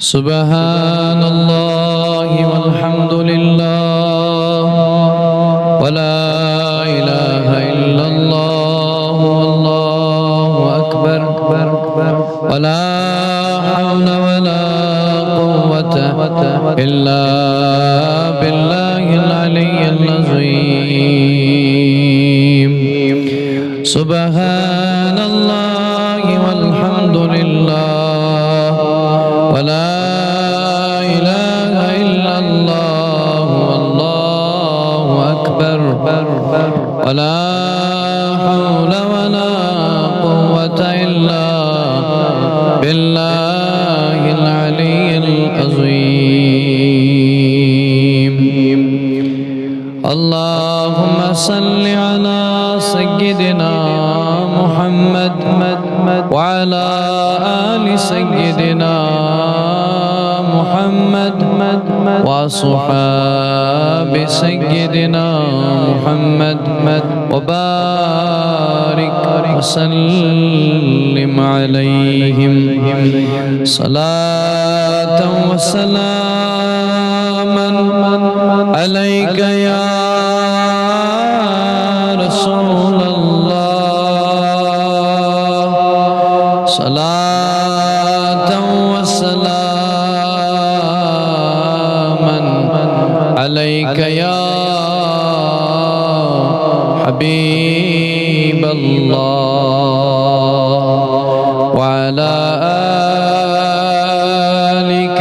سبحان الله والحمد لله ولا إله إلا الله والله أكبر ولا حول ولا قوة إلا بالله العلي العظيم سبحان الله والحمد لله ولا إله إلا الله والله أكبر ولا حول ولا قوة إلا بالله العلي العظيم اللهم صل على سيدنا محمد وعلى آل سيدنا محمد وصحاب سيدنا محمد وبارك وسلم عليهم صلاة وسلاما عليك يا رسول الله صلاة وسلاما عليك يا حبيب الله وعلى آلك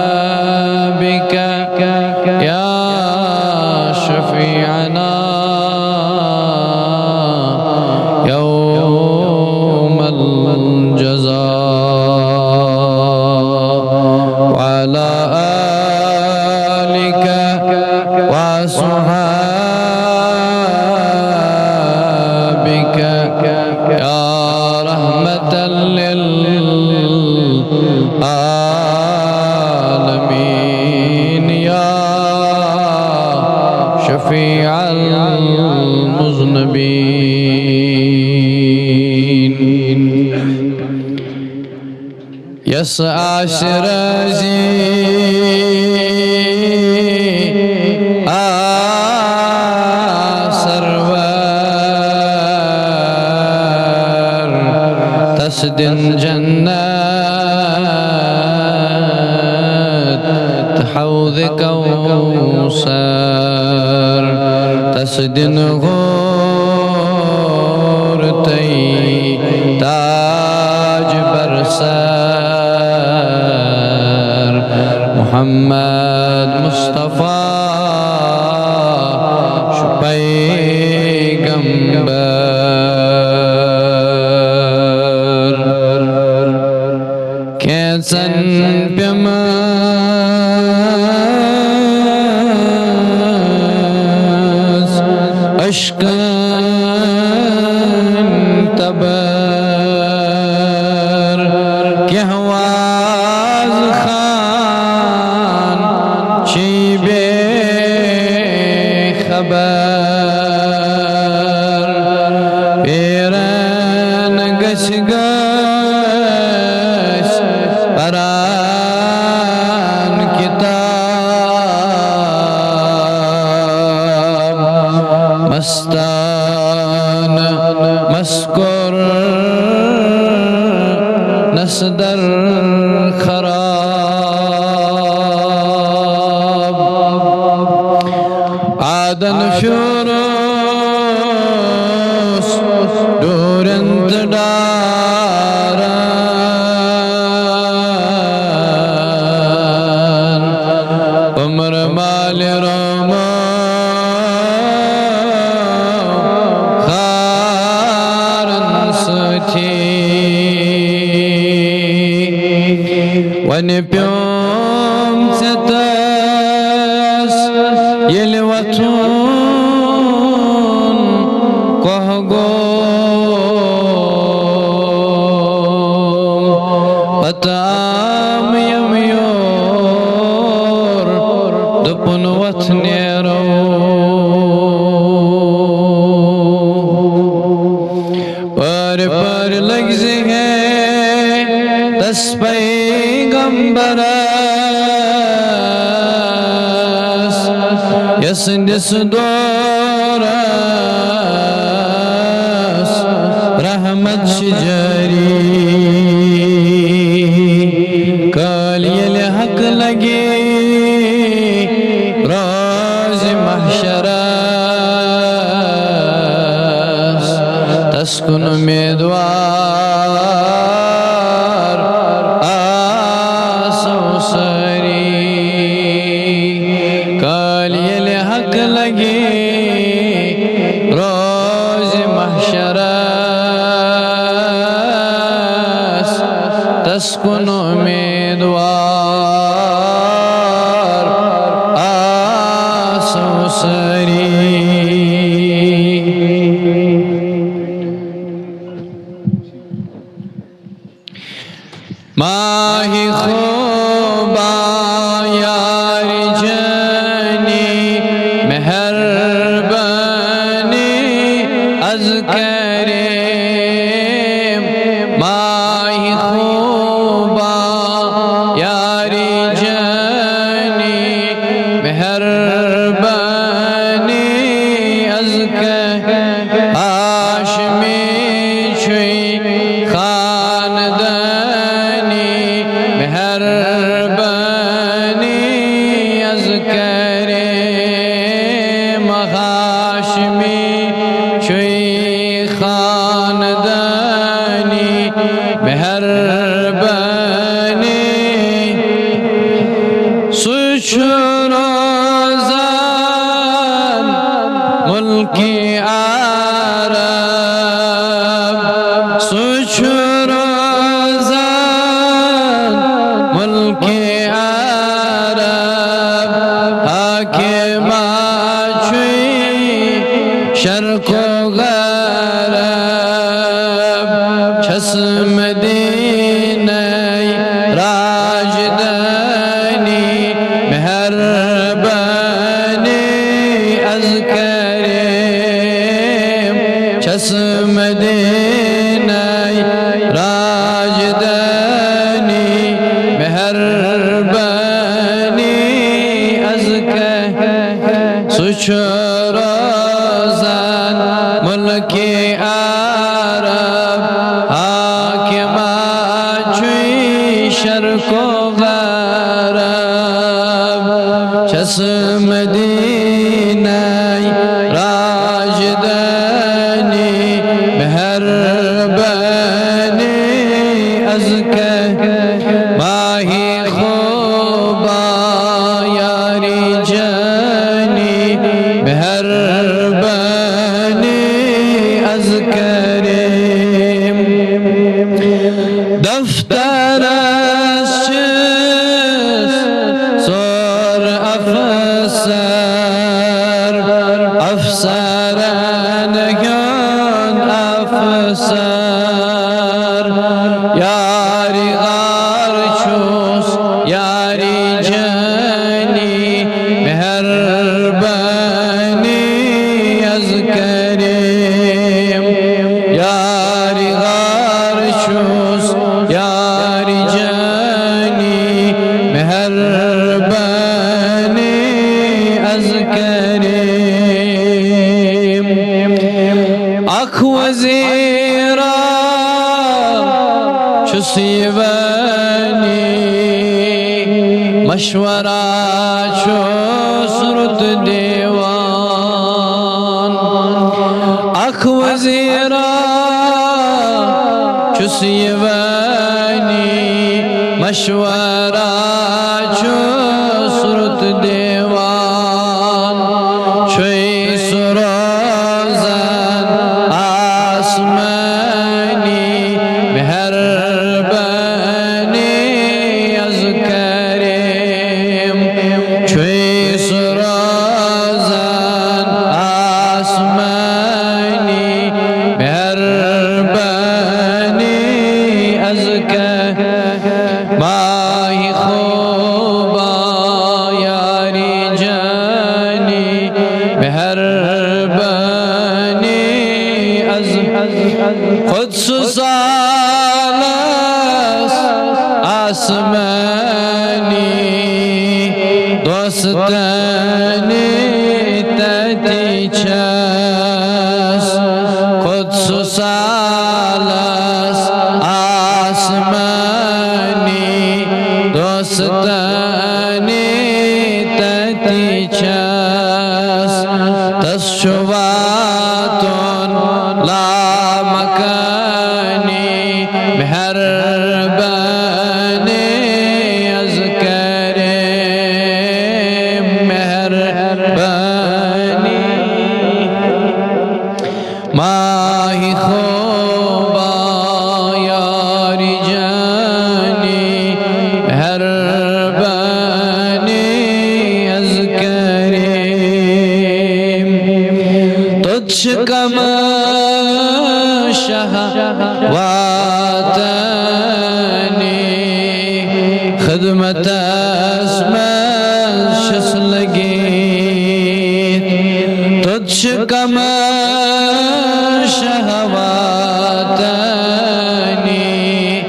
وصحابك يا شفيعنا يوم الجزاء وعلى آلك وصحابك يا رحمة للعالمين يا شفيع المذنبين يسعى شرازي سرور تسدن جنات تحوذ كوثر تسدن غورتي تاج برسر محمد مصطفى پیغمبر کیسن پیماز اشکن تبر که هواز خان چی بے خبر پیرن گش گش پران کتاب مستان مسکر نصدر خراب عادن شروس دور انتداران عمر مال روما خارن ستی ونبيوم ستاس يلوتون قهقوم قطام يميور دبن وتنيرو Yas peygamberas Yas nisdoras Rahmat şicari Kaliyel hak lagi Roz mahşeras Taskun umedwar Asosari Kaliyel hak lagi Roz mahşeras Taskun umedwar Asosari Mahi khoba yari jani meherbani az karim Mahi khoba yari jani meherbani az karim Hashmi chui khandan meherbani az karim Hashmi chui khandani meherbani such rozan mulki arab such mulki arab hakima chui sharqo gharab chas madinai rajdani meherbani az karim chas madinai rajdani meherbani az karim such rozan mulki arab hakima chui sharqo gharab chas madinai rajdani meherbani az karim Mahi khoba yari jani meherbani az karim Daftar sor afsar afsaran gön afsar Yari garçus yari cani meherbani az karim Yari garçus yari cani meherbani az karim Ak vazira şusivani maşvara şusrut divan Ak vazira şusivani maşvara şusrut divan Çöy surazan asmani meherbani az karim Çöy surazan asmani meherbani az karim Mahi khoba yari jani meherbani az Kudsu salas آسمانی دوستانی تتی چس قدس سالس آسمانی دوستانی تتی چس تشواتون لا مکانی مهربانی از کریم مهربانی ماهی خوبا یاری جانی مهربانی از کریم تجھ کم شهواتانی خدمت اسمن شس لگید تجھ کم شهواتانی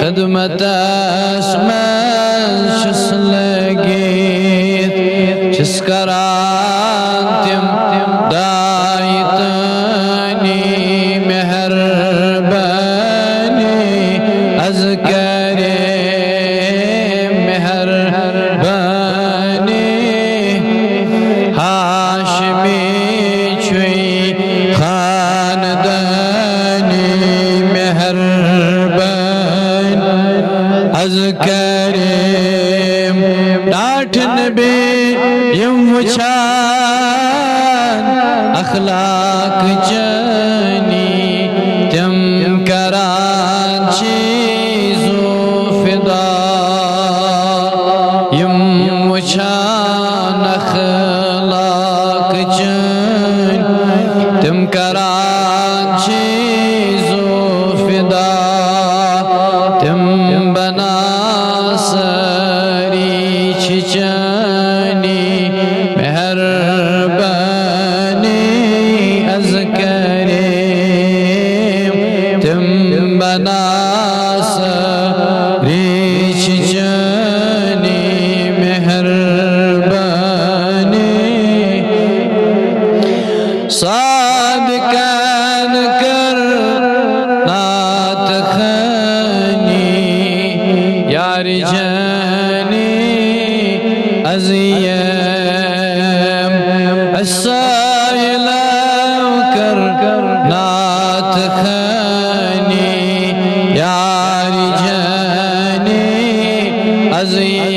خدمت اسمن شس لگید جس کرانتم دایتانی مهربانی از کریم مهربانی هاشمی چوی خاندانی مهربانی از کریم ڈاٹ نبی یم وچان اخلاق جانی تم کران چیزو فدا یم وچان اخلاق جانی تم کران چیزو فدا تم بنا سری چچانی مهربانی از کریم تم بنا سری چچانی مهربانی صادقان کر نات خانی یار جانی عزیم السائلو کر نات خانی یار جانی عزیم